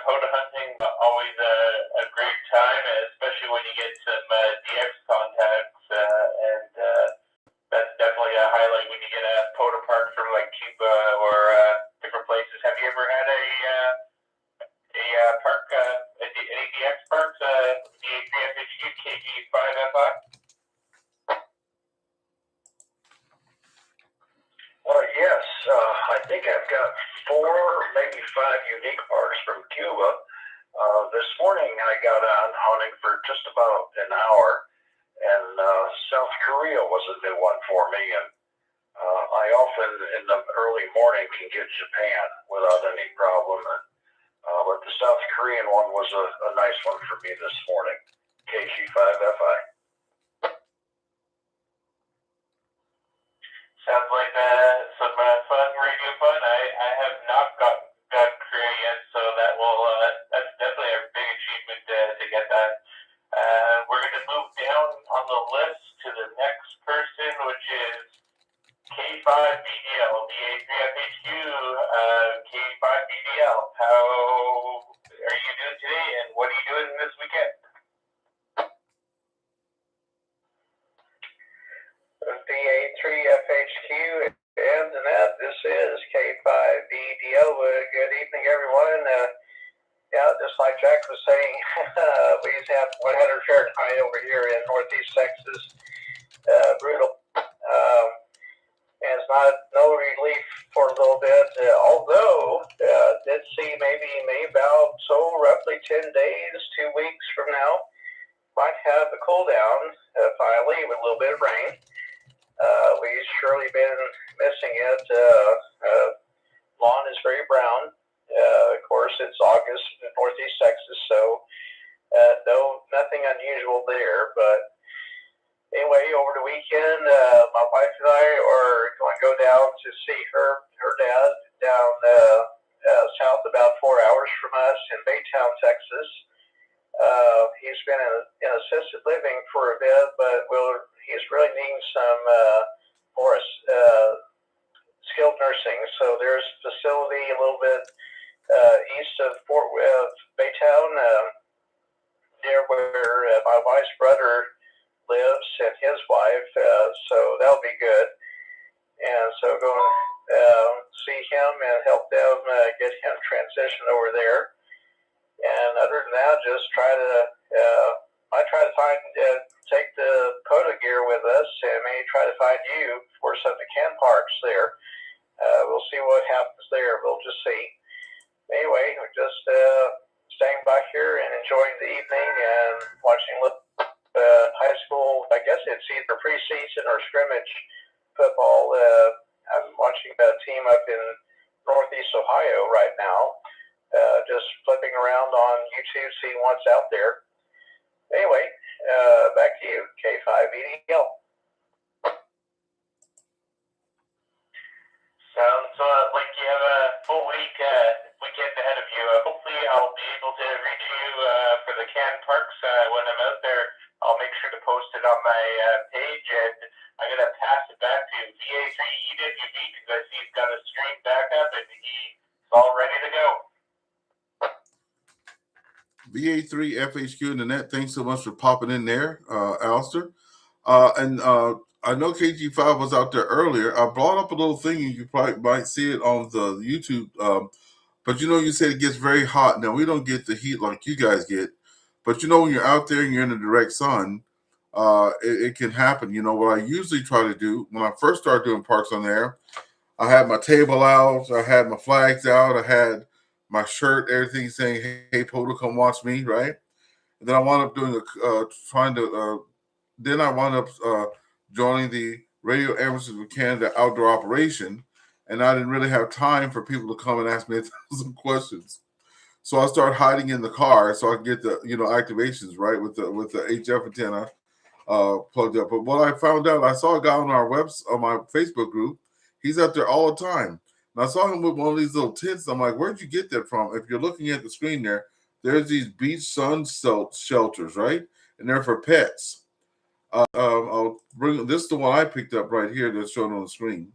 POTA hunting, always a great time, especially when you get some DX contacts, and that's definitely a highlight when you get a POTA park from like Cuba or different places. Have you ever had a park, any DX parks, VA3FHQ, KG5FI? Yes, I think I've got 4, maybe 5 unique parks from Cuba. This morning I got on hunting for just about an hour, and South Korea was a new one for me, and I often in the early morning can get Japan without any problem, but the South Korean one was a nice one for me this morning, KG5FI. Sounds like some fun radio fun. I have not got Korea yet, so that's definitely a big achievement to get that. We're going to move down on the list to the next person, which is K5BDL, VA3FHQ, K5BDL. How are you doing today, and what are you doing this weekend? VA3FHQ and Annette, this is K5BDL. Good evening, everyone. Just like Jack was saying, we have 100 Fahrenheit over here in Northeast Texas. Brutal. And it's no relief for a little bit, although did see maybe about roughly 10 days, 2 weeks from now, might have a cool down finally with a little bit of rain. We've surely been missing it. Lawn is very brown. Of course, it's August in Northeast Texas, so nothing unusual there. But anyway, over the weekend, my wife and I are going to go down to see her dad down south, about 4 hours from us in Baytown, Texas. He's been in assisted living for a bit, but he's really needing some more skilled nursing. So there's a facility a little bit east of Baytown, near where my wife's brother lives and his wife. So that'll be good. And so go see him and help them get him transitioned over there. And other than that, just I try to find, take the POTA gear with us, and maybe try to find you for some of the can parks there. We'll see what happens there. We'll just see. Anyway, we're just staying back here and enjoying the evening and watching high school. I guess it's either preseason or scrimmage football. I'm watching a team up in Northeast Ohio right now. Just flipping around on YouTube, seeing what's out there. Anyway, back to you, K5BDL. Sounds like you have a full weekend ahead of you. Hopefully I'll be able to reach you for the can parks when I'm out there. I'll make sure to post it on my page, and I'm going to pass it back to VA3EWV because I see he's got a stream back up and he's all ready to go. VA3FHQ and Annette, thanks so much for popping in there, AllStar. And I know KG5 was out there earlier. I brought up a little thing, and you probably might see it on the YouTube. But you said it gets very hot. Now, we don't get the heat like you guys get. But when you're out there and you're in the direct sun, it can happen. What I usually try to do when I first started doing parks on there, I had my table out, I had my flags out, I had my shirt, everything saying, "Hey, POTA, come watch me," right? And then I wound up doing then I wound up joining the Radio Amateurs of Canada outdoor operation, and I didn't really have time for people to come and ask me 1,000 questions. So I started hiding in the car so I could get the activations right with the HF antenna plugged up. But what I found out, I saw a guy on on my Facebook group. He's out there all the time. And I saw him with one of these little tents. I'm like, where'd you get that from? If you're looking at the screen there's these beach sun shelters, right? And they're for pets. I'll bring this is the one I picked up right here that's shown on the screen.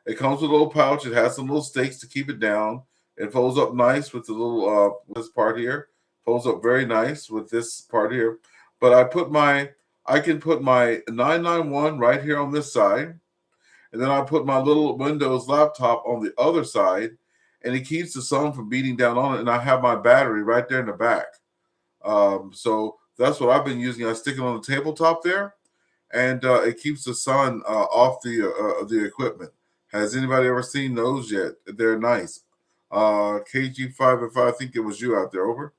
It comes with a little pouch. It has some little stakes to keep it down. It folds up nice with the little this part here. Folds up very nice with this part here. But I can put my 991 right here on this side, and then I put my little Windows laptop on the other side, and it keeps the sun from beating down on it. And I have my battery right there in the back. So that's what I've been using. I stick it on the tabletop there, and it keeps the sun off the equipment. Has anybody ever seen those yet? They're nice. KG5, if I think it was you out there, over.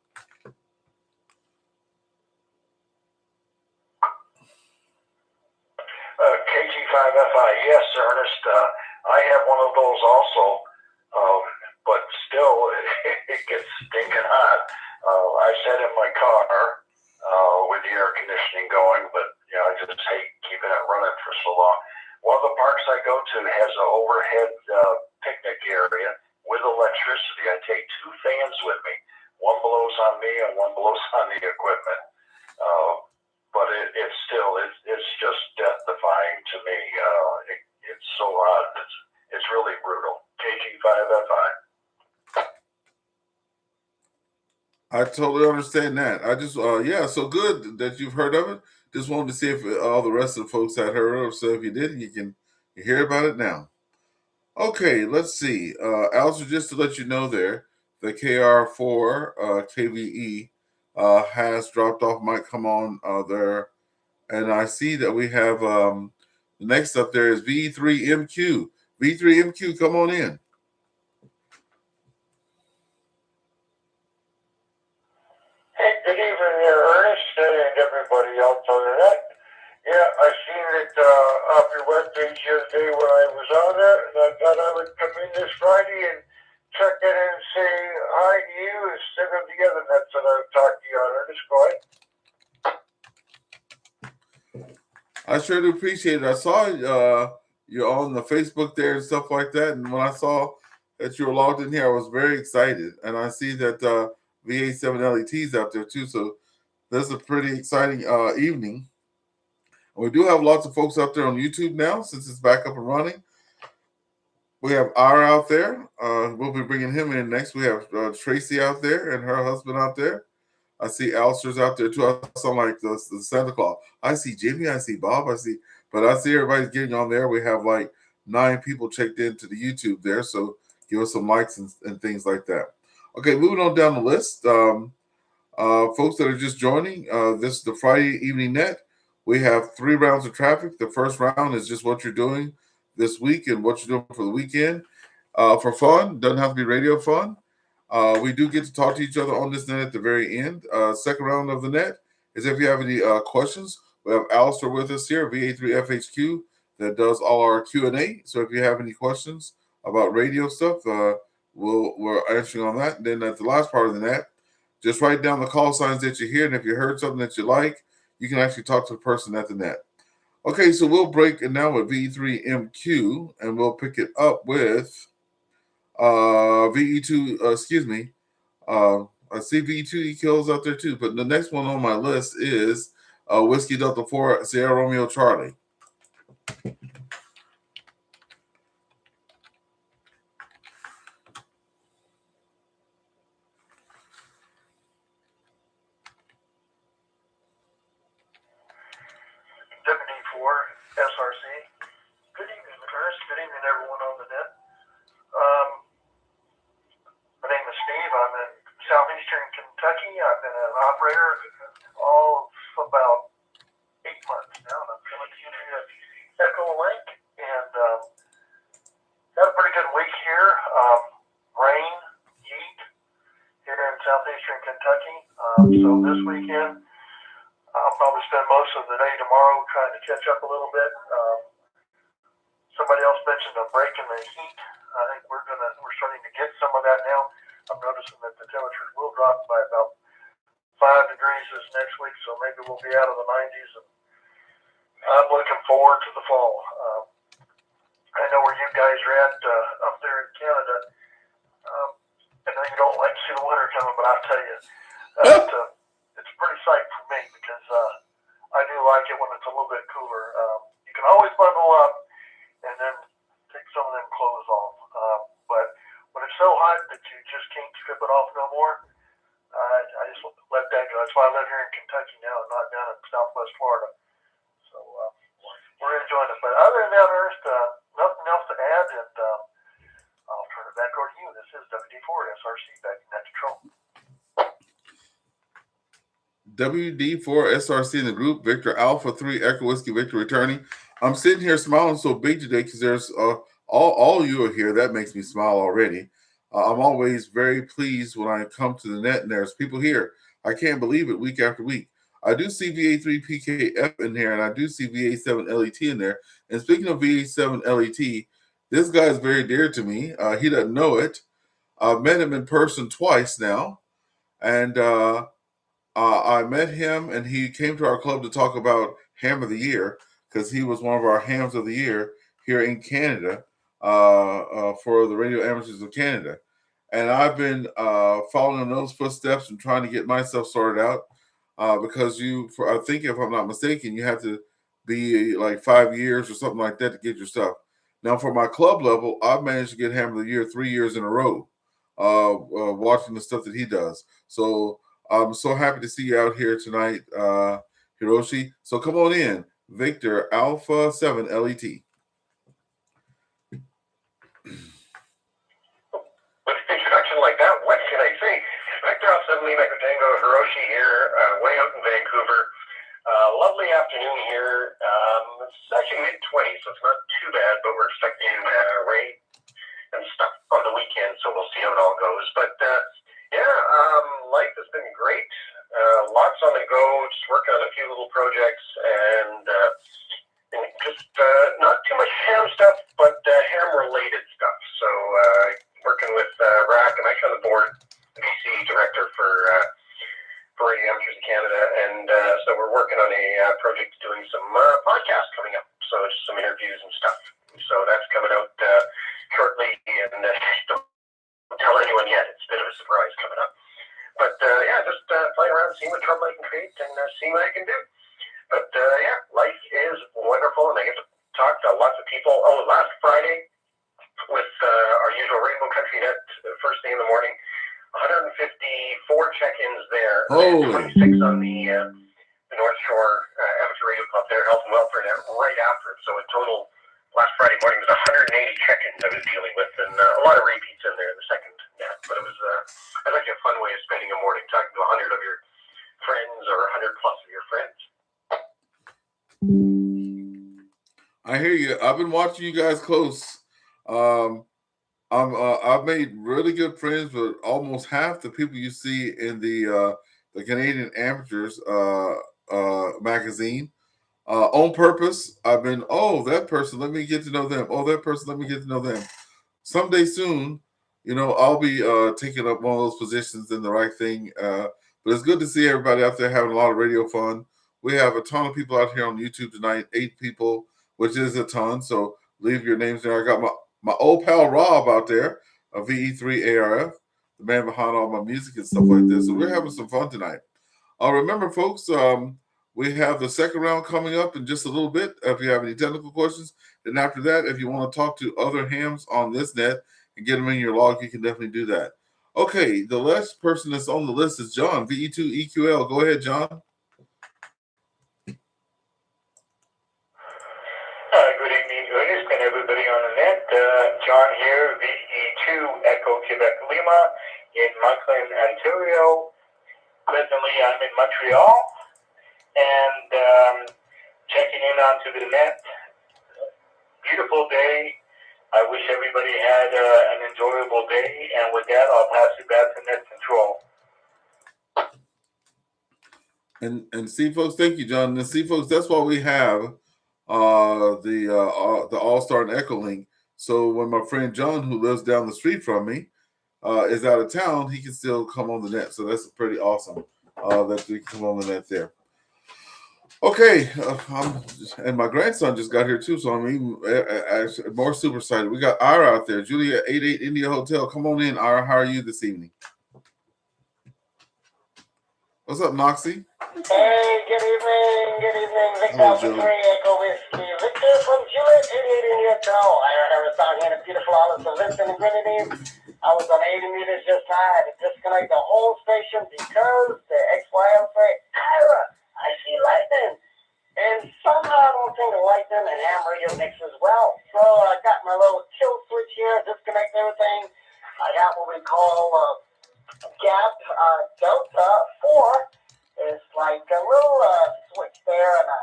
KG5FI, yes, Ernest. I have one of those also, but still, it gets stinking hot. I sat in my car with the air conditioning going, but I just hate keeping it running for so long. One of the parks I go to has an overhead picnic area with electricity. I take 2 fans with me. One blows on me and one blows on the equipment. But it's still, it's just death-defying to me. It's so hot. It's really brutal. KG5FI. I totally understand that. I just, yeah, so good that you've heard of it. Just wanted to see if all the rest of the folks had heard of it. So if you didn't, you can hear about it now. Okay, let's see. Also, just to let you know there, the KR4 KVE has dropped off, might come on there. And I see that we have the next up there is V3MQ. V3MQ, come on in. Hey, good evening there, Ernest, and everybody else on the net. Yeah, I seen it off your webpage the other day when I was on there, and I thought I would come in this Friday and check in and say hi to you instead of the other nets that I've talked to you on. Ernest, go ahead. I sure do appreciate it. I saw you're on the Facebook there and stuff like that, and when I saw that you were logged in here, I was very excited. And I see that VA7LET's out there too, so this is a pretty exciting evening. We do have lots of folks out there on YouTube now since it's back up and running. We have Ira out there. We'll be bringing him in next. We have Tracy out there and her husband out there. I see AllStar's out there too. I sound like the Santa Claus. I see Jimmy. I see Bob. I see everybody's getting on there. We have like 9 people checked into the YouTube there. So give us some likes and things like that. Okay, moving on down the list. Folks that are just joining, this is the Friday Evening Net. We have 3 rounds of traffic. The first round is just what you're doing this week and what you're doing for the weekend. For fun, doesn't have to be radio fun. We do get to talk to each other on this net at the very end. Second round of the net is if you have any questions. We have AllStar with us here, VA3FHQ, that does all our Q&A. So if you have any questions about radio stuff, we're answering on that. And then at the last part of the net, just write down the call signs that you hear. And if you heard something that you like, you can actually talk to the person at the net. Okay, so we'll break it now with V3MQ, and we'll pick it up with VE2, excuse me. I see VE2 kills out there too, but the next one on my list is Whiskey Delta 4 Sierra Romeo Charlie. SRC. Good evening, Ernest. Good evening, everyone on the net. My name is Steve. I'm in southeastern Kentucky. I've been an operator all for about 8 months now, and I'm coming to you via EchoLink, and had a pretty good week here. Rain, heat here in southeastern Kentucky. So this weekend, I'll probably spend most of the day tomorrow trying to catch up a little bit. Somebody else mentioned a break in the heat. I think we're starting to get some of that now. I'm noticing that the temperatures will drop by about 5 degrees this next week, so maybe we'll be out of the 90s. And I'm looking forward to the fall. I know where you guys are at up there in Canada. I know you don't like to see the winter coming, but I'll tell you, it's a pretty sight for me because I do like it when it's a little bit cooler. You can always bundle up and then take some of them clothes off. But when it's so hot that you just can't strip it off no more. I just let that go. That's why I live here in Kentucky now and not down in Southwest Florida. So we're enjoying it. But other than that, Ernest, nothing else to add, and I'll turn it back over to you. This is WD4 SRC back in that control. WD4 SRC in the group, Victor Alpha 3 Echo Whiskey Victor returning. I'm sitting here smiling so big today because there's all you are here. That makes me smile already. I'm always very pleased when I come to the net and there's people here. I can't believe it week after week. I do see VA3PKF in here and I do see VA7LET in there. And speaking of VA7LET, this guy is very dear to me. He doesn't know it. I've met him in person twice now. And I met him and he came to our club to talk about Ham of the Year because he was one of our Hams of the Year here in Canada for the Radio Amateurs of Canada. And I've been following in those footsteps and trying to get myself sorted out because I think if I'm not mistaken, you have to be like 5 years or something like that to get your stuff. Now, for my club level, I've managed to get Ham of the Year 3 years in a row watching the stuff that he does. So I'm so happy to see you out here tonight, Hiroshi. So come on in, Victor Alpha 7 LET. With an introduction like that, what can I say? Victor Alpha 7 Lima Tango Hiroshi here, way out in Vancouver. Lovely afternoon here. It's actually mid-20s, so it's not too bad, but we're expecting rain and stuff on the weekend, so we'll see how it all goes. But life has been great. Lots on the go, just working on a few little projects, and just not too much ham stuff, but ham-related stuff. So working with RAC, I'm actually on the board, VC director for Radio Amateurs in Canada, and so we're working on a project doing some podcasts coming up, so just some interviews and stuff. So that's coming out shortly, and don't tell anyone yet. It's a bit of a surprise coming up. But just playing around, seeing what trouble I can create, and seeing what I can do. But life is wonderful, and I get to talk to lots of people. Oh, last Friday with our usual Rainbow Country Net, first thing in the morning, 154 check-ins there. Holy. 26 on the North Shore Amateur Radio Club there, Health and Welfare Net right after it. So in total, last Friday morning was 180 check-ins I was dealing with, and a lot of repeats in there in the second net. But it was like a fun way of spending a morning, talking to 100 of your friends or 100 plus of your friends. I hear you. I've been watching you guys close. I've made really good friends with almost half the people you see in the Canadian Amateurs magazine. On purpose, I've been, that person, let me get to know them. Oh, that person, let me get to know them. Someday soon, I'll be taking up one of those positions in the right thing. But it's good to see everybody out there having a lot of radio fun. We have a ton of people out here on YouTube tonight, 8 people, which is a ton. So leave your names there. I got my old pal Rob out there, a VE3ARF, the man behind all my music and stuff like this. So we're having some fun tonight. Remember, folks, we have the second round coming up in just a little bit. If you have any technical questions, then after that, if you want to talk to other hams on this net and get them in your log, you can definitely do that. Okay, the last person that's on the list is John, VE2EQL. Go ahead, John. Good evening, Ernest, and everybody on the net. John here, VE2 Echo Quebec Lima in Moncton, Ontario. Presently, I'm in Montreal and checking in onto the net. Beautiful day. I wish everybody had an enjoyable day, and with that, I'll pass it back to net control. And see, folks, thank you, John. And see, folks, that's why we have the AllStar and EchoLink. So when my friend John, who lives down the street from me, is out of town, he can still come on the net. So that's pretty awesome that we can come on the net there. Okay, and my grandson just got here too, so I'm even more super excited. We got Ira out there, Julia 88 India Hotel. Come on in, Ira. How are you this evening? What's up, Noxie? Hey, good evening, Victor Hello, Alpha 3 Joe. Echo Whiskey. Victor from Juliet, 88 in your town. I was down here in the beautiful islands of Vincent and Grenadine. I was on 80 meters just high. I had to disconnect the whole station because the XYL say, Ira, I see lightning. And somehow I don't think the lightning and ham radio mix as well. So I got my little kill switch here, disconnect everything. I got what we call gap delta 4. It's like a little switch there, and I,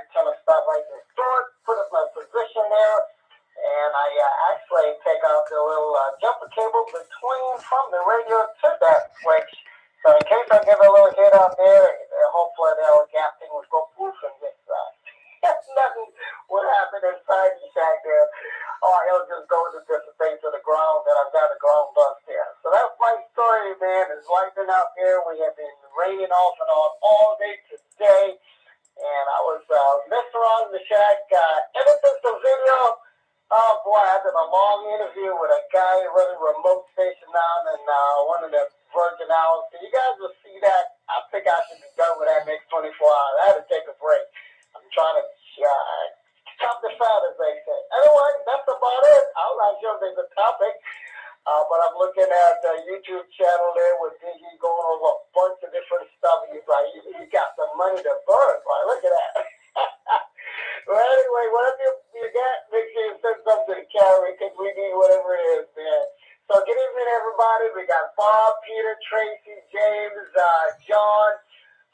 antenna stuff like this short, put it in a position there, and I actually take out the little jumper cable from the radio to that switch. So in case I give a little hit out there, hopefully the little gap thing will go poof and just nothing would happen inside the shack there. Or it'll just go to dissipate to the ground, and I've got a ground bust there. So that's my story, man. It's lightning out there. We have been raining off and on all day today. And I was messing around in the shack. Ever since the video, oh boy, I did a long interview with a guy running a remote station down in one of the Virgin Islands. So you guys will see that. I think I should be done with that next 24 hours. I had to take a break. I'm trying to chop the fat, as they say. Anyway, that's about it. I'm not sure if there's a topic, but I'm looking at the YouTube channel there with Biggie going over a bunch of different stuff. He's like, he got some money to burn. Like, look at that. Well, anyway, whatever you got, make sure you send something to carry, because we need whatever it is, man. So good evening, everybody. We got Bob, Peter, Tracy, James, John,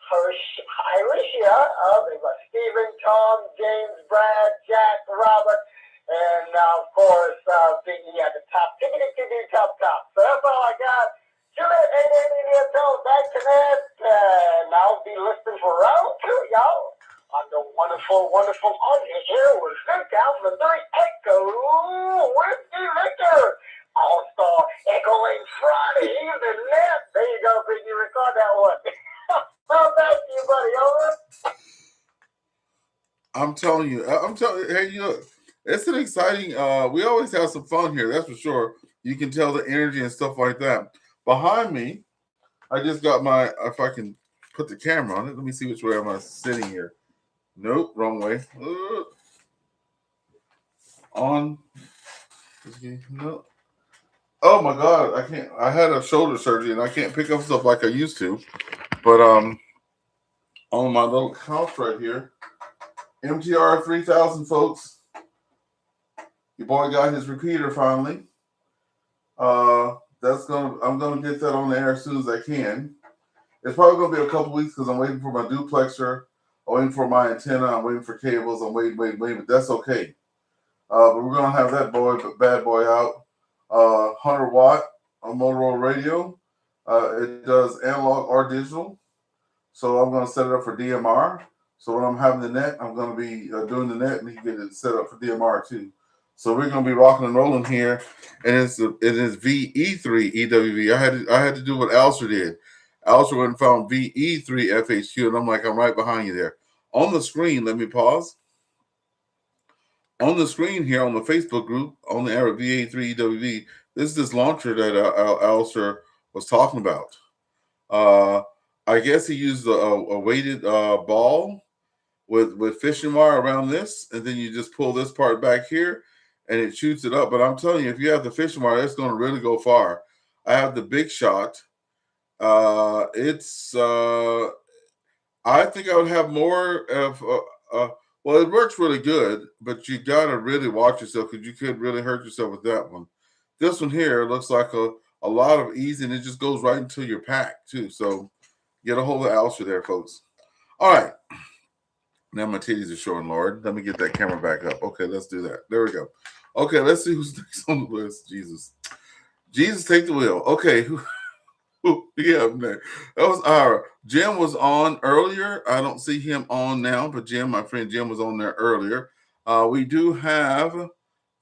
Iricia, we got Stephen, Tom, James, Brad, Jack, Robert, and of course, Biggie at the top. Tickety top. So that's all I got. Juliet, 88 years old, back to that. And I'll be listening for round 2, y'all. On the wonderful audio here with Victor Alpha 3 Echo Whiskey Victor. AllStar EchoLink Friday evening net. There you go, Biggie. Record that one. Well, back to you, buddy. Over. I'm telling you, hey, it's an exciting. We always have some fun here, that's for sure. You can tell the energy and stuff like that. Behind me, I just got my. If I can put the camera on it, let me see which way am I sitting here. Nope, wrong way. On. No. Oh my God, I can't. I had a shoulder surgery and I can't pick up stuff like I used to. But on my little couch right here, MTR 3000, folks. Your boy got his repeater finally. I'm gonna get that on the air as soon as I can. It's probably gonna be a couple weeks because I'm waiting for my duplexer. I'm waiting for my antenna. I'm waiting for cables. I'm waiting, but that's okay. But we're gonna have that bad boy out. 100 watt on Motorola radio. It does analog or digital. So I'm gonna set it up for DMR. So when I'm having the net, I'm gonna be doing the net, and you get it set up for DMR too. So we're gonna be rocking and rolling here, and it is VA3EWV. I had to do what AllStar did. AllStar went and found VA3FHQ, and I'm right behind you there. On the screen, let me pause. On the screen here on the Facebook group, on the air at VA3EWV, this is this launcher that AllStar was talking about. I guess he used a weighted ball with fishing wire around this, and then you just pull this part back here, and it shoots it up. But I'm telling you, if you have the fishing wire, it's going to really go far. I have the Big Shot. I think I would have more of. Well, it works really good, but you got to really watch yourself because you could really hurt yourself with that one. This one here looks like a lot of ease, and it just goes right into your pack too. So get a hold of AllStar there, folks. All right. Now my titties are showing, Lord. Let me get that camera back up. Okay, let's do that. There we go. Okay, let's see who's next on the list. Jesus, take the wheel. Okay, who yeah, that was Ira. Jim was on earlier. I don't see him on now, but my friend Jim was on there earlier. We do have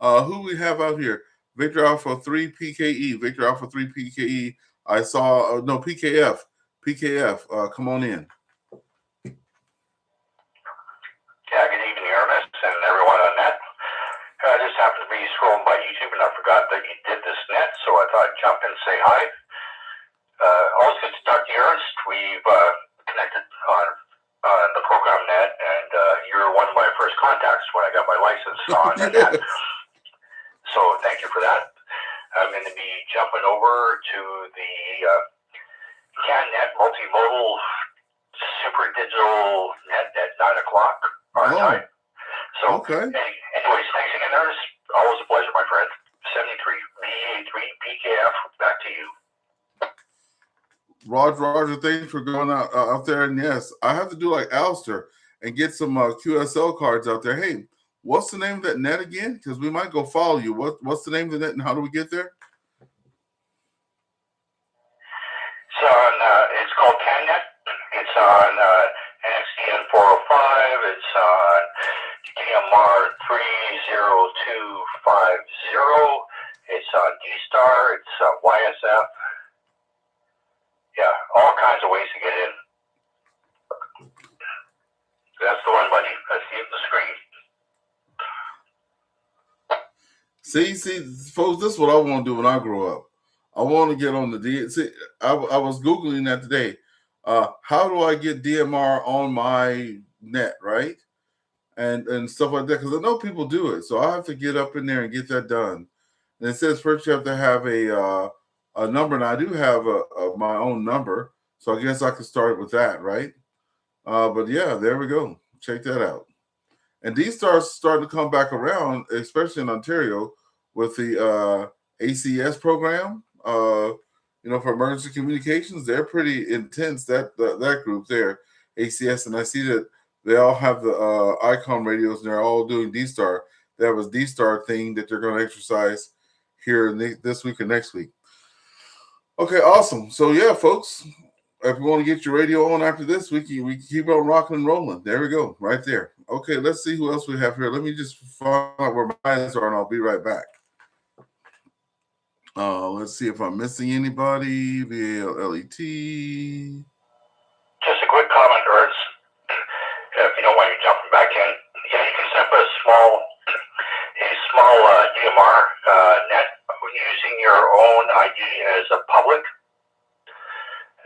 who we have out here. Victor Alpha 3 PKE. Victor Alpha 3 PKE. I saw no PKF. PKF. Come on in. Yeah, good evening, Ernest, and everyone on net. I just happened to be scrolling by YouTube, and I forgot that you did this net, so I thought I'd jump in and say hi. Always good to talk to you, Ernest. We've That's when I got my license on the net. So thank you for that. I'm going to be jumping over to the CanNet multimodal super digital net at 9 o'clock our time. So, okay. Anyways, thanks again, Ernest. Always a pleasure, my friend. 73 VA3 PKF. Back to you. Roger, thanks for going out there. And yes, I have to do like AllStar and get some QSL cards out there. Hey, what's the name of that net again? Because we might go follow you. What's the name of the net and how do we get there? It's called CanNet. It's on NXDN 405. It's on DMR 30250. It's on DStar. It's YSF. Yeah, all kinds of ways to get in. That's the one, buddy. I see it on the screen. See, folks, this is what I want to do when I grow up. I want to get on the D. See, I was Googling that today. How do I get DMR on my net, right? And stuff like that, because I know people do it. So I have to get up in there and get that done. And it says first you have to have a number, and I do have my own number. So I guess I could start with that, right? But yeah, there we go. Check that out. And these stars starting to come back around, especially in Ontario, with the ACS program. For emergency communications, they're pretty intense. That group there, ACS, and I see that they all have the Icon radios, and they're all doing DStar. That was DStar thing that they're going to exercise here this week or next week. Okay, awesome. So yeah, folks, if you want to get your radio on after this, we can keep on rocking and rolling. There we go, right there. Okay, let's see who else we have here. Let me just find out where my eyes are, and I'll be right back. Let's see if I'm missing anybody. VALET. Just a quick comment, Ernst. If you don't mind you jumping back in, yeah, you can set up a small DMR net using your own ID as a public,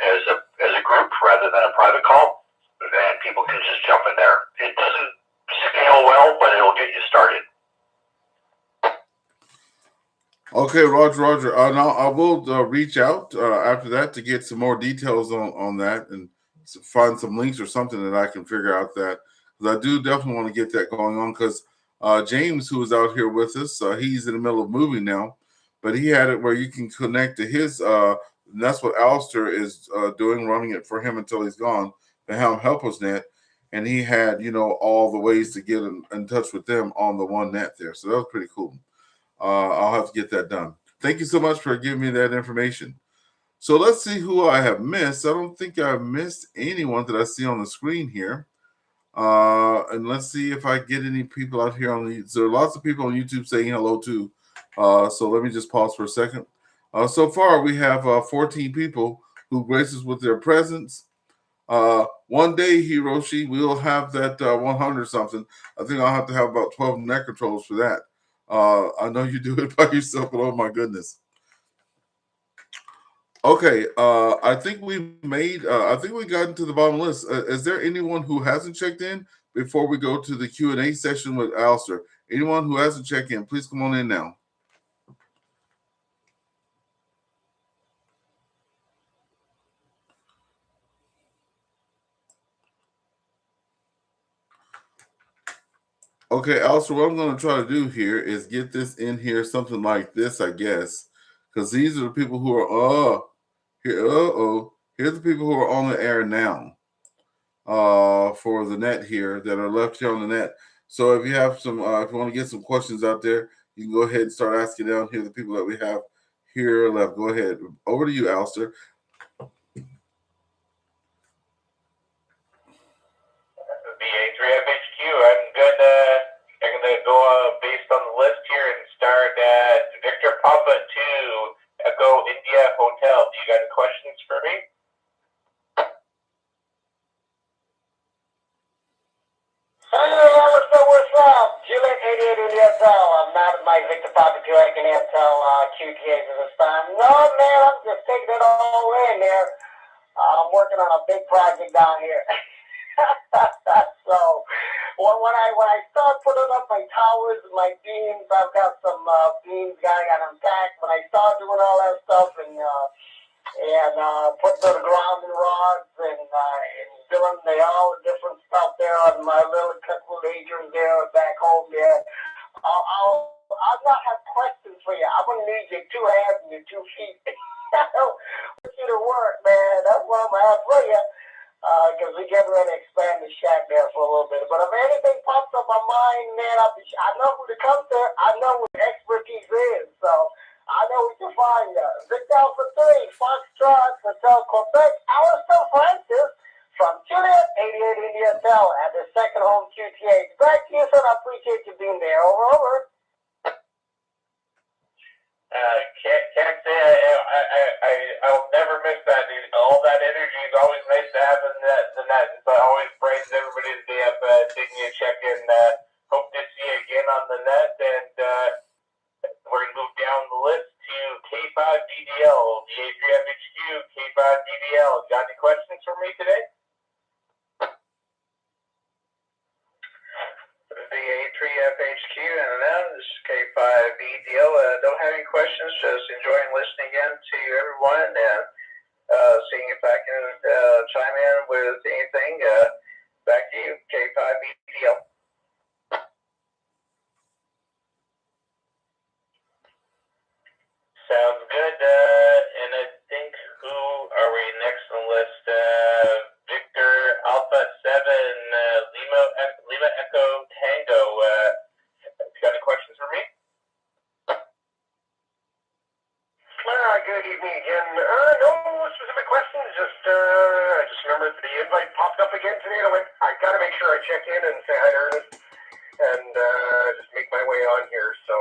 as a group rather than a private call, and people can just jump in there. It doesn't scale well, but it'll get you started. Okay, Roger. Now I will reach out after that to get some more details on that and find some links or something that I can figure out that, because I do definitely want to get that going on, because James, who is out here with us, he's in the middle of moving now, but he had it where you can connect to his, and that's what AllStar is doing, running it for him until he's gone, the Help Us Net, and he had, all the ways to get in touch with them on the one net there. So that was pretty cool. I'll have to get that done. Thank you so much for giving me that information. So let's see who I have missed. I don't think I've missed anyone that I see on the screen here. And let's see if I get any people out here so lots of people on YouTube saying hello too. So let me just pause for a second. So far we have 14 people who grace us with their presence. One day, Hiroshi, we'll have that 100 something. I think I'll have to have about 12 net controls for that. I know you do it by yourself, but oh my goodness. Okay, I think we got into the bottom list. Is there anyone who hasn't checked in before we go to the Q&A session with AllStar? Anyone who hasn't checked in, please come on in now. Okay, also, what I'm going to try to do here is get this in here, something like this, I guess, because these are the people who are, here's the people who are on the air now for the net here that are left here on the net. So if you have some, if you want to get some questions out there, you can go ahead and start asking down here the people that we have here left. Go ahead. Over to you, AllStar. VA3FHQ, I'm good. I'm going to go based on the list here and start at Victor Papa 2, Echo India Hotel. Do you got any questions for me? What's up? Juliet 88 India Hotel. I'm not my Victor Papa 2, Echo India Hotel QTA for this time. No, man, I'm just taking it all in there. I'm working on a big project down here. So Well, when I start putting up my towers, my beams, I've got some beams I got unpacked. When I start doing all that stuff and putting the grounding rods and doing all the different stuff there on my little couple agents there back home there, I'll not have questions for you. I'm gonna need your 2 hands and your 2 feet. I want you to work, man. That's what I'm gonna have for you. Because we get ready to expand the shack there for a little bit. But if anything pops up my mind, man, I know who to come to. I know where expertise is. So I know where to find you. Victor Alpha 3, Foxtrot, Hotel Quebec, AllStar Francis from Juliet, 88 India Tel at the second home QTH. Back to you, son. I appreciate you being there. Over. Can't say I'll never miss that, dude. All that energy is always nice to have in the net. So I always brightens everybody's day up, taking a check in. Hope to see you again on the net. And we're going to move down the list to K5BDL, VA3FHQ, K5BDL. Got any questions for me today? VA3FHQ and then this is K5BDL. Don't have any questions, just enjoying listening in to everyone and seeing if I can chime in with anything. Back to you, K5BDL. Sounds good. And I think who are we next on the list? Victor Alpha 7, Lima Echo Tango. You got any questions for me? Good evening again. No specific questions. I just remembered the invite popped up again today, and I went, I got to make sure I check in and say hi to Ernest and just make my way on here. So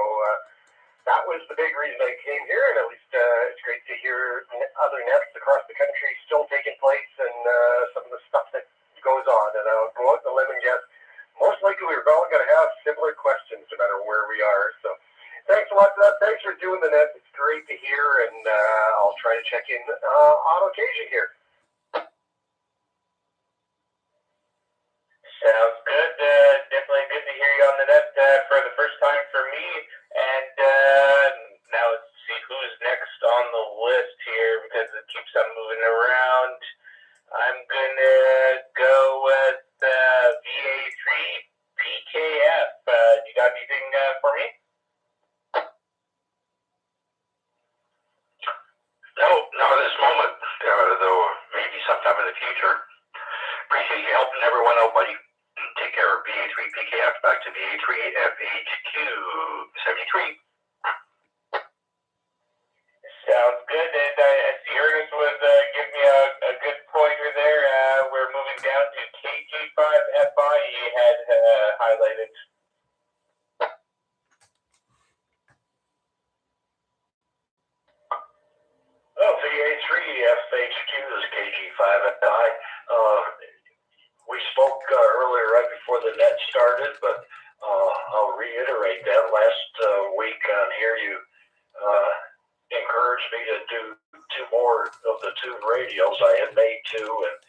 that was the big reason I came here, and at least it's great to hear other nets across the country still taking place and some of the stuff that goes on. And I'll go out on the limb and guess most likely we're all going to have similar questions no matter where we are. So thanks a lot for that. Thanks for doing the net. It's great to hear, and I'll try to check in on occasion here. Sounds good. Definitely good to hear you on the net for the first time for me. And now let's see who's next on the list here because it keeps on moving around. I'm going to go with VA3PKF. You got anything for me? No, not at this moment, though maybe sometime in the future. Appreciate you helping everyone out, buddy. Take care of VA3PKF. Back to VA3FHQ 73. Sounds good. And I see Ernest was giving me a good pointer there. We're moving down to KG5FI. He had highlighted. Well, VA3FHQ is KG5FI. We spoke earlier right before the net started, but I'll reiterate that last week on here you encouraged me to do 2 more of the 2 radios. I had made 2 and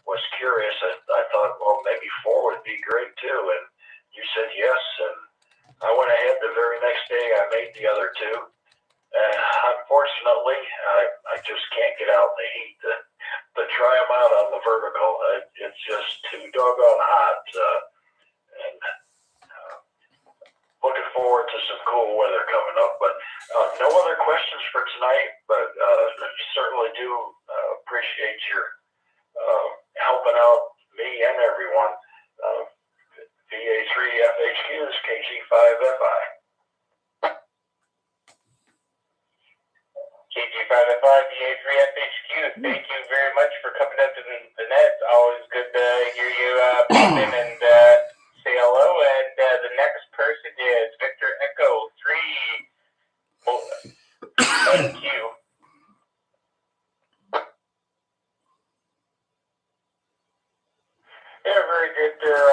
was curious. I thought, well, maybe 4 would be great too. And you said yes, and I went ahead the very next day. I made the other 2. Unfortunately, I just can't get out in the heat to try them out on the vertical. It's just too doggone hot. And looking forward to some cool weather coming up. But no other questions for tonight, but certainly do appreciate your helping out me and everyone. VA3FHQ is KG5FI. KG5FI, VA3FHQ, thank you very much for coming up to the net. It's always good to hear you pop in and say hello. And the next person is Victor Echo 3 NQ. Yeah, very good there,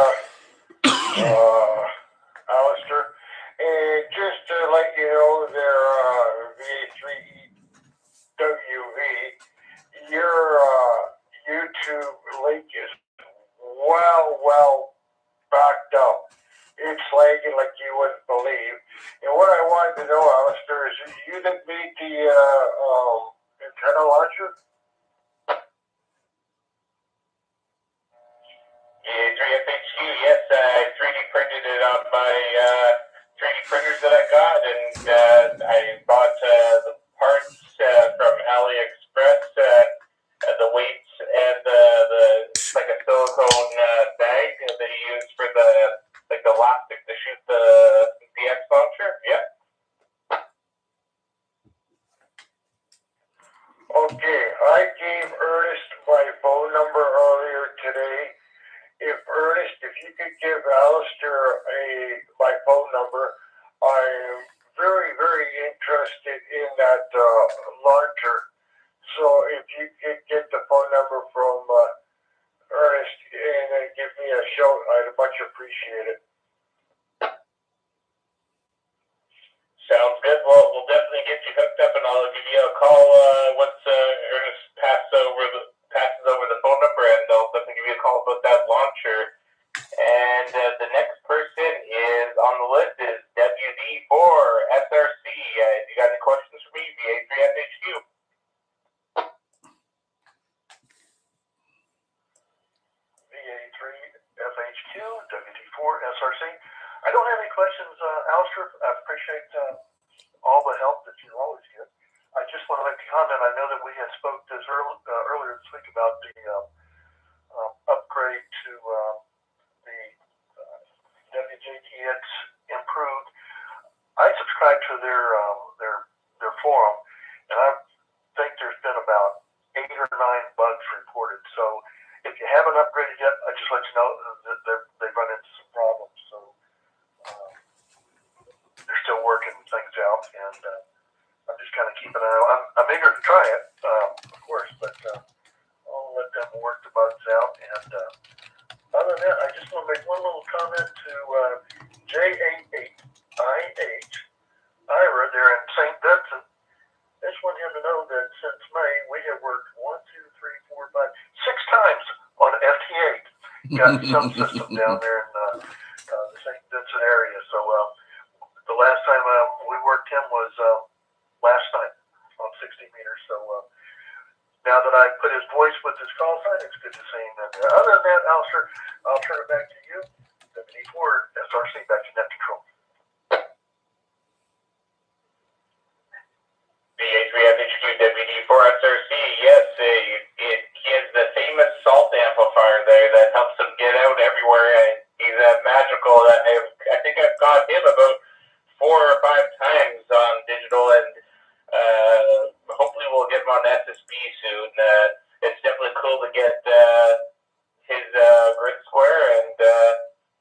Alistair. And just to let you know, there, VA3EWV, your YouTube link is well backed up. to know, AllStar, is it you that made the antenna launcher? VA3FHQ, yes, I 3D printed it on my 3D printers that I got, and I bought the parts from AliExpress, the weights, and it's like a silicone bag that you use for the elastic to shoot the X launcher. Yeah. Okay, I gave Ernest my phone number earlier today. Ernest, if you could give AllStar my phone number, I'm very, very interested in that launcher. So if you could get the phone number from Ernest and then give me a shout, I'd much appreciate it. Sounds good. Well, we'll definitely get you hooked up, and I'll give you a call once Ernest passes over the phone number, and I'll definitely give you a call about that launcher. And the next person is on the list is WD4 SRC. You got any questions for me? VA3FHQ. VA3FHQ, WD4 SRC. I don't have any questions, AllStar. I appreciate all the help that you always give. I just want to make a comment. I know that we had spoke this earlier this week about the upgrade to the WJTX Improved. I subscribe to their forum, and I think there's been about 8 or 9 bugs reported. So if you haven't upgraded yet, I just let you know that they've run into some problems. So they're still working things out, and I'm just kind of keeping an eye on. I'm eager to try it, of course, but I'll let them work the bugs out. And other than that, I just want to make one little comment to J88IH Ira there in St. Vincent. I just want him to know that since May, we have worked 1, 2, 3, 4, 5, 6 times on FT8. Got some system down there in the St. Vincent area. So the last time we worked him was last night on 60 meters. So now that I put his voice with his call sign, it's good to see him in there. Other than that, AllStar, I'll turn it back to you. WD4 SRC, back to net control. VA3FHQ WD4 SRC, yes, he has the famous salt amplifier there that helps him get out everywhere. He's magical. I think I've got him about 4 or 5 times on digital, and hopefully we'll get him on SSB soon. It's definitely cool to get his grid square, and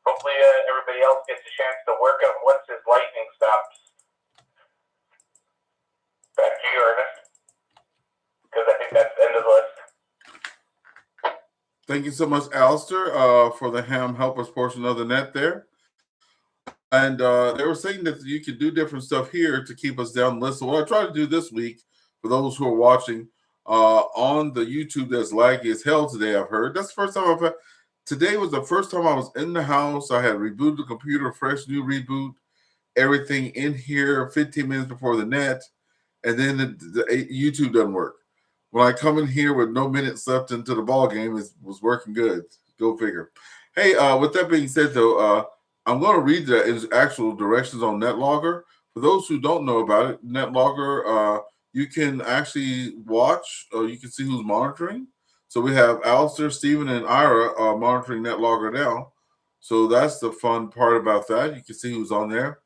hopefully everybody else gets a chance to work on once his lightning stops. Back to you, Ernest, because I think that's the end of the list. Thank you so much, AllStar, for the ham helpers portion of the net there. And they were saying that you could do different stuff here to keep us down the list. So what I try to do this week, for those who are watching on the YouTube that's laggy as hell today, I've heard. That's the first time I've had. Today was the first time I was in the house. I had rebooted the computer, fresh new reboot, everything in here 15 minutes before the net. And then the YouTube doesn't work. When I come in here with no minutes left into the ball game, it was working good. Go figure. Hey, with that being said, though, I'm going to read the actual directions on NetLogger. For those who don't know about it, NetLogger, you can actually watch, or you can see who's monitoring. So we have AllStar, Steven, and Ira monitoring NetLogger now. So that's the fun part about that. You can see who's on there.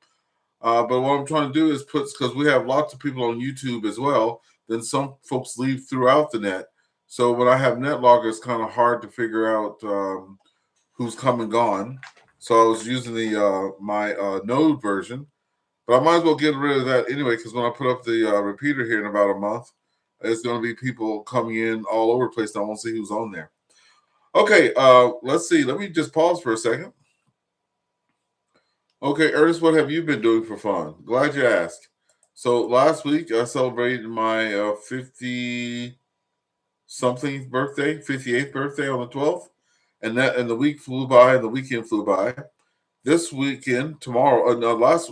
But what I'm trying to do is because we have lots of people on YouTube as well, then some folks leave throughout the net. So when I have NetLogger, it's kind of hard to figure out who's come and gone. So I was using the my Node version, but I might as well get rid of that anyway, because when I put up the repeater here in about a month, it's going to be people coming in all over the place, and I won't see who's on there. Okay, let's see. Let me just pause for a second. Okay, Ernest, what have you been doing for fun? Glad you asked. So last week I celebrated my 50-something birthday, 58th birthday on the 12th, and the week flew by and the weekend flew by. this weekend, tomorrow, last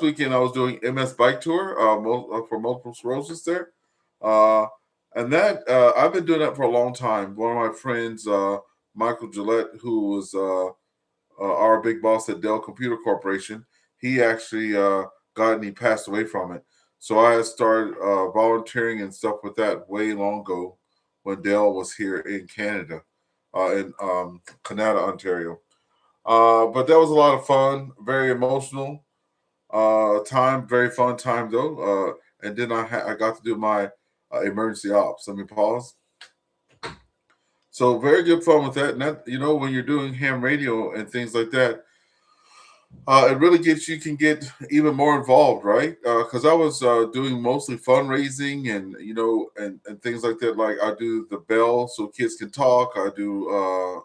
weekend I was doing MS Bike Tour for multiple sclerosis there. And that I've been doing that for a long time. One of my friends, Michael Gillette, who was our big boss at Dell Computer Corporation, he actually got and he passed away from it. So I started volunteering and stuff with that way long ago when Dell was here in Canada, in Canada, Ontario. But that was a lot of fun, very emotional time, very fun time though. And then I got to do my emergency ops. Let me pause. So very good fun with that. And that, when you're doing ham radio and things like that, it really can get even more involved, right? Because I was doing mostly fundraising and and things like that. Like I do the bell so kids can talk. I do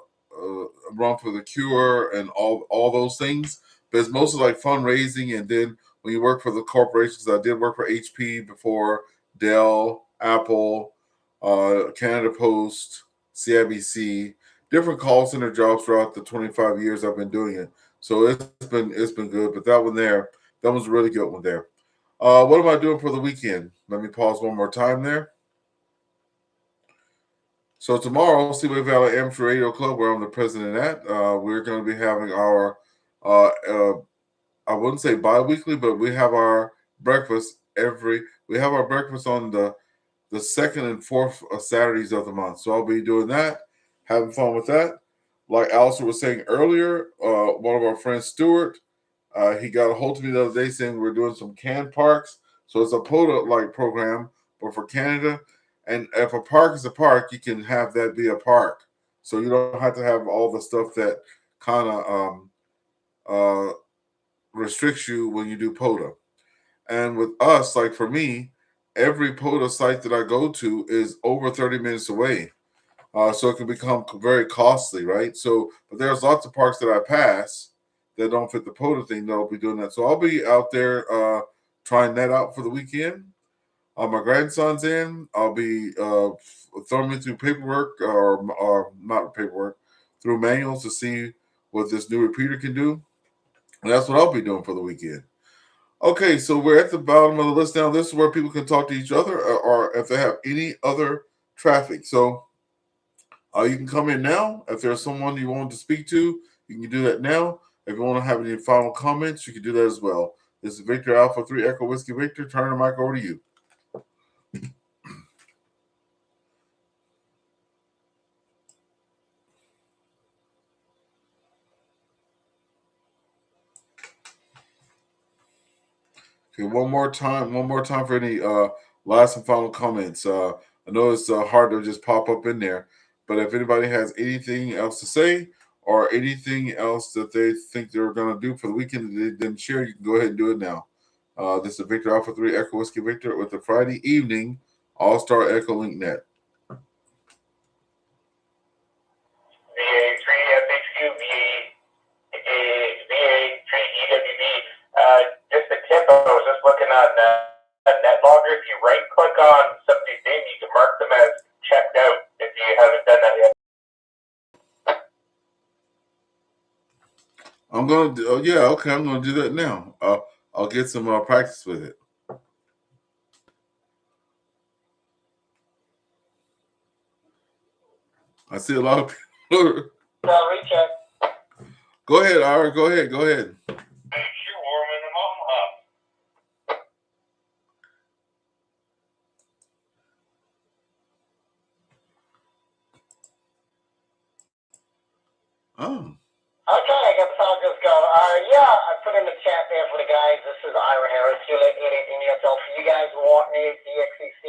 Run for the Cure and all those things. But it's mostly like fundraising. And then when you work for the corporations, I did work for HP before, Dell, Apple, Canada Post, CIBC, different call center jobs throughout the 25 years I've been doing it. So it's been good, but that was a really good one there. What am I doing for the weekend? Let me pause one more time there. So tomorrow, Seaway Valley Amateur Radio Club, where I'm the president at, we're going to be having our, I wouldn't say bi-weekly, but we have our breakfast we have our breakfast on the second and fourth Saturdays of the month. So I'll be doing that, having fun with that. Like Alistair was saying earlier, one of our friends, Stuart, he got a hold of me the other day saying we're doing some can parks. So it's a POTA-like program, but for Canada. And if a park is a park, you can have that be a park. So you don't have to have all the stuff that kind of restricts you when you do POTA. And with us, like for me, every POTA site that I go to is over 30 minutes away. So it can become very costly, right? So, but there's lots of parks that I pass that don't fit the POTA thing that'll be doing that. So I'll be out there trying that out for the weekend. My grandson's in. I'll be throwing me through paperwork or not paperwork, through manuals to see what this new repeater can do. And that's what I'll be doing for the weekend. Okay, so we're at the bottom of the list now. This is where people can talk to each other or if they have any other traffic. So you can come in now. If there's someone you want to speak to, you can do that now. If you want to have any final comments, you can do that as well. This is Victor Alpha 3 Echo Whiskey Victor. Turn the mic over to you. Okay, one more time for any last and final comments. I know it's hard to just pop up in there, but if anybody has anything else to say or anything else that they think they're going to do for the weekend that they didn't share, you can go ahead and do it now. This is Victor Alpha 3 Echo Whiskey Victor with the Friday evening AllStar EchoLink Net. VA3FHQ, VA3EWV. Just a tip, I was just looking on NetLogger. If you right-click on somebody's name, you can mark them as checked out if you haven't done that yet. I'm going to I'm going to do that now. I'll get some practice with it. I see a lot of people. Recheck. Go ahead, Ira. Go ahead. You're warming them all up. Oh. Okay, I guess I'll just go. I put in the chat there for the guys. This is Ira Harris. You'll let anything yourself. You guys want me, DXCC.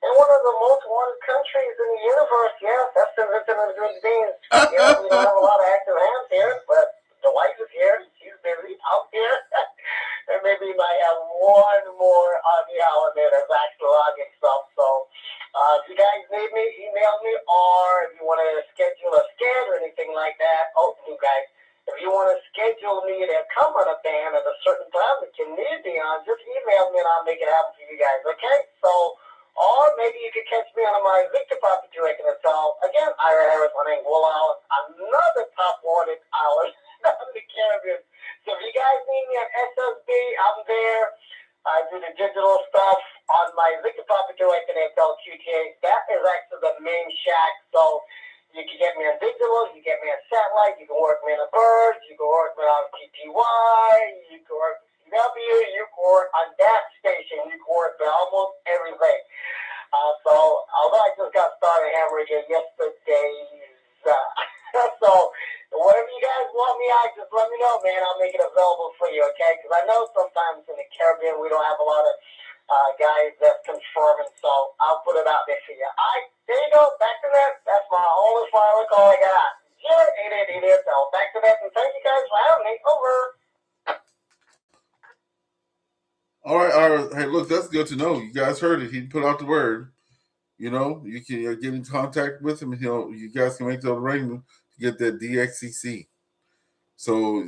And one of the most wanted countries in the universe, yes, that's the written in the good beans. Yeah, we don't have a lot of active hands here, but the wife is here. She's busy out here. And maybe we might have one more on the hour there that's actually logging stuff. So if you guys need me, email me, or if you want to schedule a scan or anything like that, you guys, if you want to schedule me to come on a band at a certain time that you need me on, just email me and I'll make it happen for you guys, okay? So, or maybe you could catch me on my Victor Papa Drinking and so again, Ira Harris, my name, another top wanted hours. digital stuff on my Victor Papa Joe XL QTA. That is actually the main shack. So you can get me on digital, you get me on satellite, you can work me on a bird, you can work me on TTY, you can work CW, you can work on that station, you can work me almost everything. So although I just got started hammering it yesterday, so whatever you guys want me out, just let me know, man. I'll make it available for you, okay? Because I know sometimes in the Caribbean we don't have a lot of guys that's confirming, so I'll put it out there for you. All right, there you go. Back to that. That's my only final call I got. 0888 so back to that, and thank you guys for having me. Over. All right. Hey, look, that's good to know. You guys heard it. He put out the word. You know, you can get in contact with him, and you guys can make the arrangement to get that DXCC. So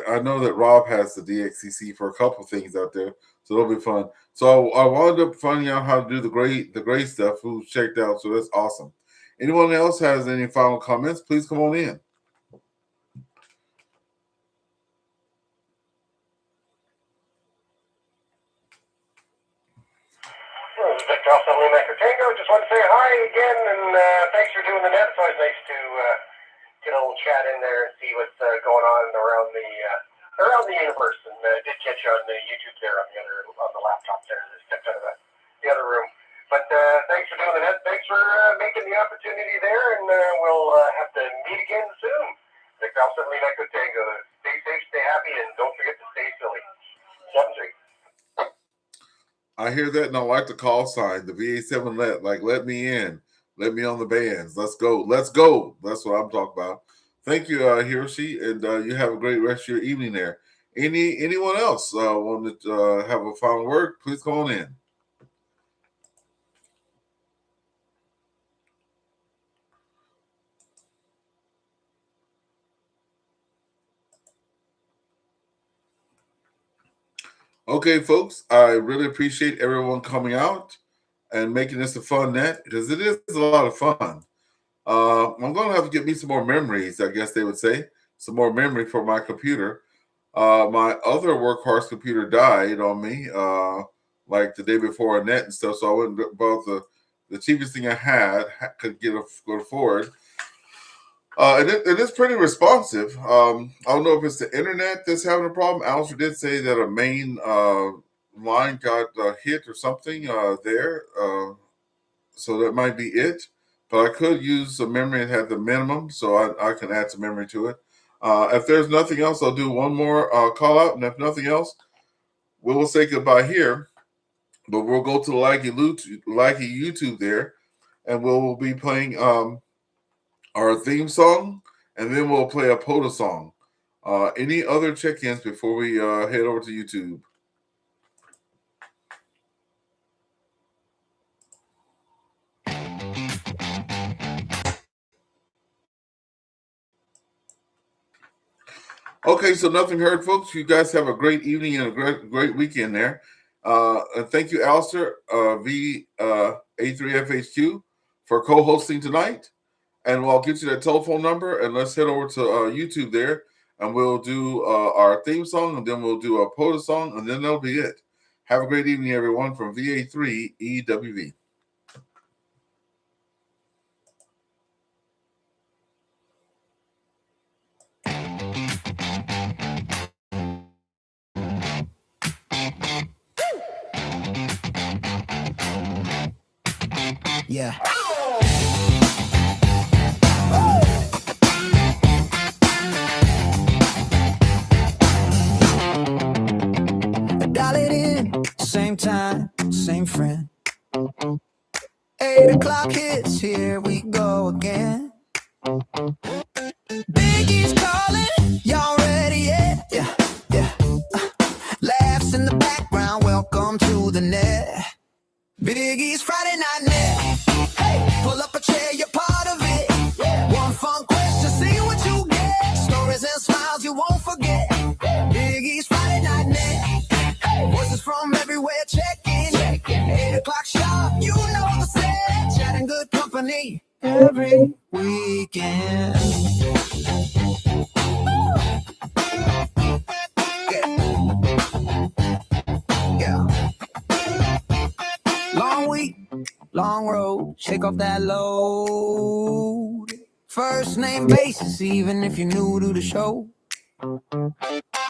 I know that Rob has the DXCC for a couple things out there, so it'll be fun. So I wound up finding out how to do the gray stuff. Who's checked out, so that's awesome. Anyone else has any final comments? Please come on in. Victor, AllStar and EchoLink. Just want to say hi again, and thanks for doing the net. It's always nice to get a little chat in there and see what's going on around the universe. And did catch you on the YouTube there on the laptop there. Just stepped out of the other room. But thanks for doing the net. Thanks for making the opportunity there, and we'll have to meet again soon. Victor, AllStar and EchoLink. Stay safe, stay happy, and don't forget to stay silly. 7-3. I hear that, and I like the call sign, the VA7 let me in, let me on the bands. Let's go. That's what I'm talking about. Thank you, Hiroshi, and you have a great rest of your evening there. Anyone else want to have a final word? Please come on in. Okay, folks, I really appreciate everyone coming out and making this a fun net, because it is a lot of fun. I'm going to have to get me some more memories, I guess they would say, some more memory for my computer. My other workhorse computer died on me like the day before a net and stuff, so I went about the cheapest thing I had, could go forward. And it is pretty responsive. I don't know if it's the internet that's having a problem. AllStar did say that a main line got hit or something there. So that might be it. But I could use some memory and have the minimum, so I can add some memory to it. If there's nothing else, I'll do one more call out. And if nothing else, we will say goodbye here. But we'll go to the Likey YouTube there, and we'll be playing our theme song, and then we'll play a POTA song. Any other check-ins before we head over to YouTube? Okay, so nothing heard, folks. You guys have a great evening and a great weekend there. And thank you, AllStar, VA3FHQ, for co-hosting tonight. And I'll get you that telephone number, and let's head over to YouTube there, and we'll do our theme song, and then we'll do a POTA song, and then that'll be it. Have a great evening, everyone, from VA3EWV. Yeah. Dial it in, same time, same friend. 8 o'clock hits, here we go again. Biggie's calling, y'all ready yet? Yeah. Laughs in the background, welcome to the net. Biggie's Friday Night Net. Hey, pull up a chair, you're part of it. One fun question, see what you get. Stories and smiles you won't forget. Biggie's Friday Night Net. Voices from everywhere, check in. 8 o'clock sharp, you know the set. Chatting good company every weekend. Yeah. long road, shake off that load. First name basis, even if you're new to the show.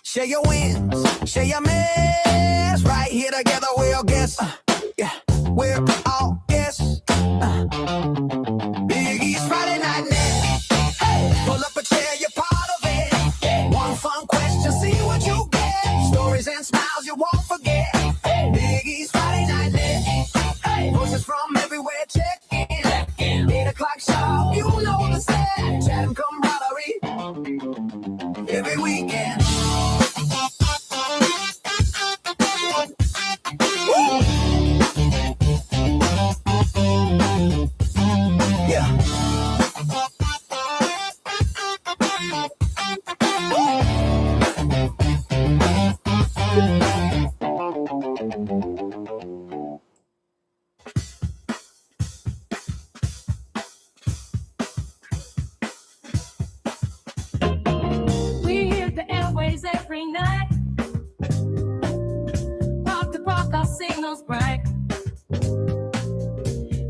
Share your wins, share your mess. Right here together, we're all guests. Yeah, we're all guests. Big East Friday Night Net. Hey, pull up a chair, you're part of it. One fun question, see what you get. Stories and smiles you won't forget. Big East Friday Night Net. Hey, voices from everywhere, check in. 8 o'clock sharp, you know the set. Chat and camaraderie every weekend. Yeah. We hit the airways every night. Park to park, our signals bright.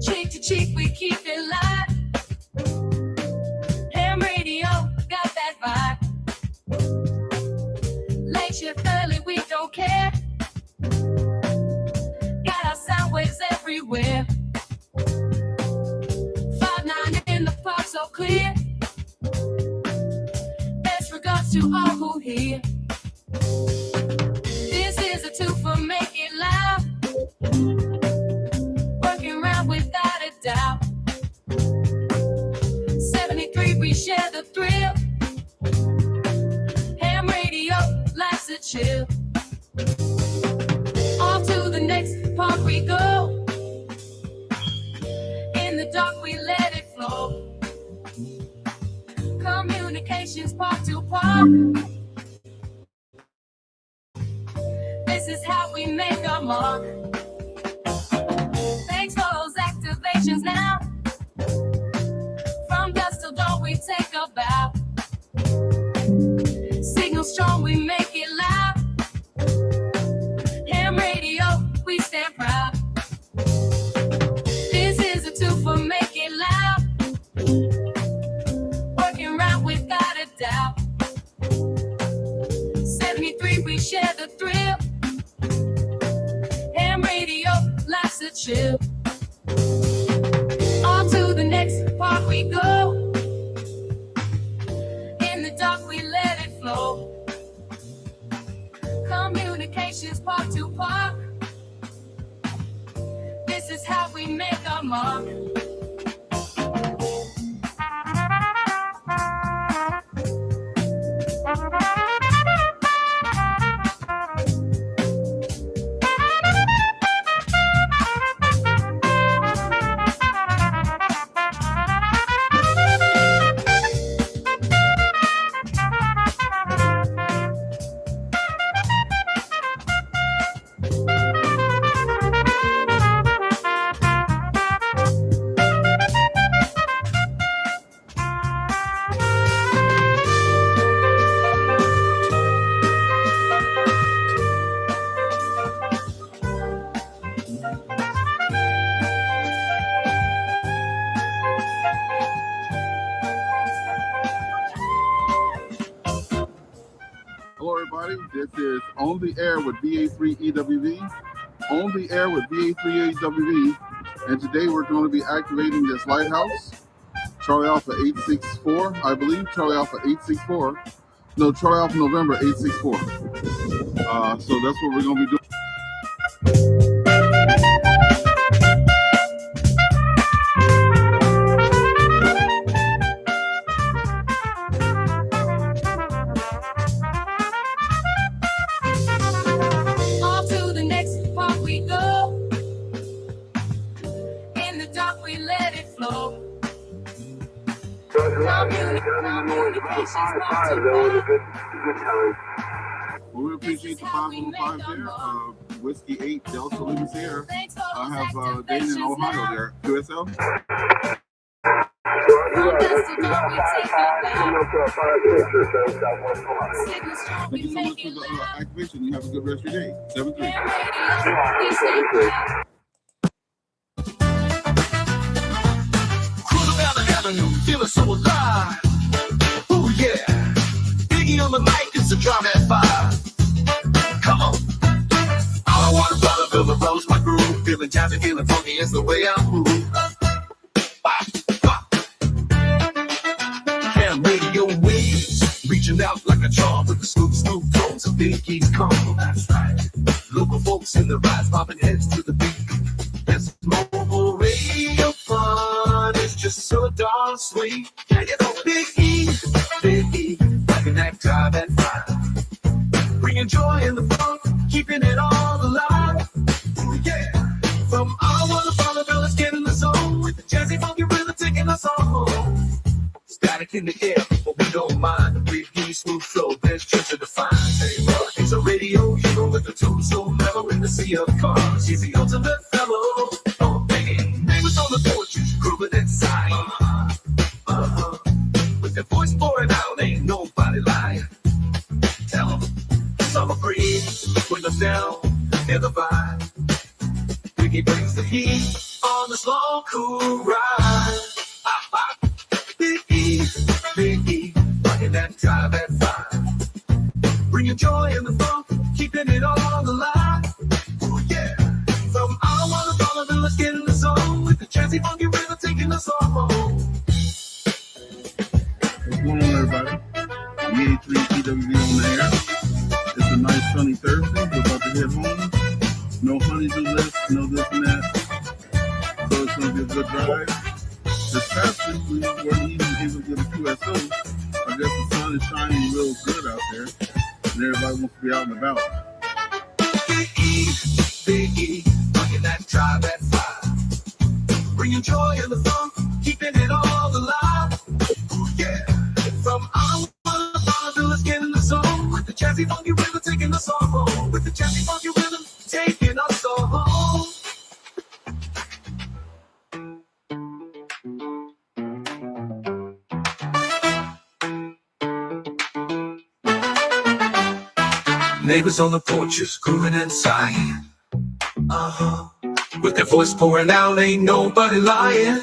Cheek to cheek, we keep it live. Ham radio, got that vibe. Late shift early, we don't care. Got our sound waves everywhere. 5-9 in the park, so clear. Best regards to all who hear. This is a two for make it loud. Working around without a doubt. 73, we share the thrill. Ham radio, life's a chill. Off to the next park we go. In the dark, we let it flow. Communications park to park. This is how we make our mark. Thanks for those activations now. From dusk till dawn, we take a bow. Signal strong, we make it loud. Ham radio, we stand proud. This is a two for make it loud. Working right without a doubt. 73, we share the thrill. Ham radio, life's a chill. On to the next park we go. In the dark, we let it flow. Communications park to park. This is how we make our mark. Hello, everybody. This is On the Air with VA3EWV. On the Air with VA3EWV. And today we're going to be activating this lighthouse. Charlie Alpha 864, I believe. Charlie Alpha 864. No, Charlie Alpha November 864. So that's what we're going to be doing. Off to the next park we go. In the dark, we let it flow. Well, we appreciate the 505 there. Whiskey 8 Delta Lima Sierra. I have Dana in Ohio there. QSL. Thank you so much for the activation. You have a good rest of your day. 7-3. Avenue, feeling so alive. Oh yeah, Biggie on the mic is the drum at 5. Come on. All I want is brother, feel the rose, my groove. Feeling jazzy, feeling funky, it's the way I move. Ham radio waves, reaching out like a charm with the Snoop tones of Biggie's calm. That's right. Local folks in the rise, popping heads to the beat. This mobile radio fun is just so darn sweet. Yeah, you know, Biggie, rocking that drive at 5. Bringing joy in the funk, keeping it all alive. Ooh, yeah. From all over the Bonneville, let's get in the zone with the jazzy funky rhythm taking us all home. Static in the air, but we don't mind. The Biggie smooth flow, there's just to define. Hey, bro, he's a radio hero with the tune so mellow in the sea of cars. He's the ultimate fellow. Oh, Biggie, neighbors on the porches, grooving inside. With their voice pouring out, ain't nobody lying. Tell them, summer breeze, windows down, hear the vibe. Biggie brings the heat on this long, cool ride. Biggie, rocking that drive at 5. Bringing joy in the funk, keeping it all alive. Ooh, yeah. From our one Bonneville, let's get in the zone with the jazzy funky rhythm taking us all home. What's going on, everybody? VA3EWV on the air. It's a nice sunny Thursday. We're about to head home. No honeydew list, no this and that. So it's going to be a good drive. This past week, we weren't even able to get a QSO. I guess the sun is shining real good out there, and everybody wants to be out and about. Biggie, rocking that drive at 5. Bringing joy in the funk, keeping it all alive. Ooh, yeah. From our Bonneville, let's get in the zone with the jazzy funky rhythm taking us all home. With the jazzy funky rhythm taking us all home. Neighbors on the porches, grooving inside. With their voice pouring out, ain't nobody lying.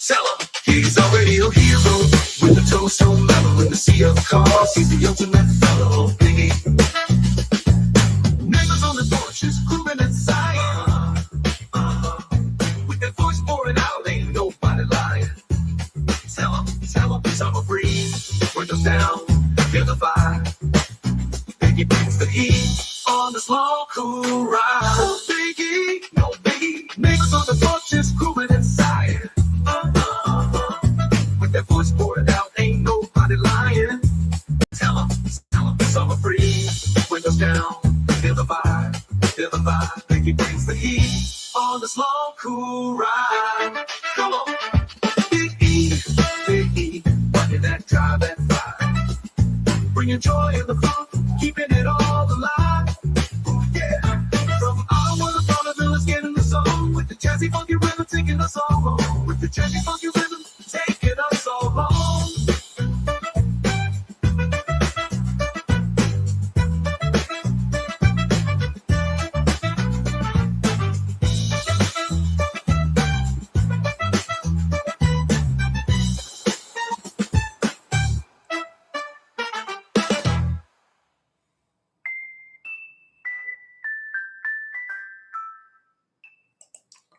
Tell 'em he's already a hero. With the toast so mellow in the sea of cars. He's the ultimate fellow, Biggie. Neighbors on the porches, grooving inside. With their voice pouring out, ain't nobody lying. Tell 'em, summer breeze, windows down, feel the vibe. Biggie brings the heat on this long, cool ride. Oh, Biggie, no Biggie. Neighbors on the porches, grooving inside. With their voice pouring out, ain't nobody lying. Tell 'em, summer breeze, windows down, feel the vibe. Biggie brings the heat on this long, cool ride. Come on, Biggie, rocking that drive at 5. Bringing joy in the funk, keeping it all alive. Ooh, yeah. From our world, Bonneville, let's get in the zone with the jazzy funky rhythm taking us all home. With the jazzy funky rhythm taking us all home.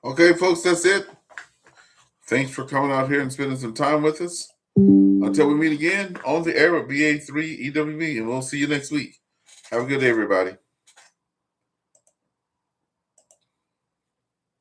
Okay, folks, that's it. Thanks for coming out here and spending some time with us. Until we meet again on the air with VA3EWV, and we'll see you next week. Have a good day, everybody.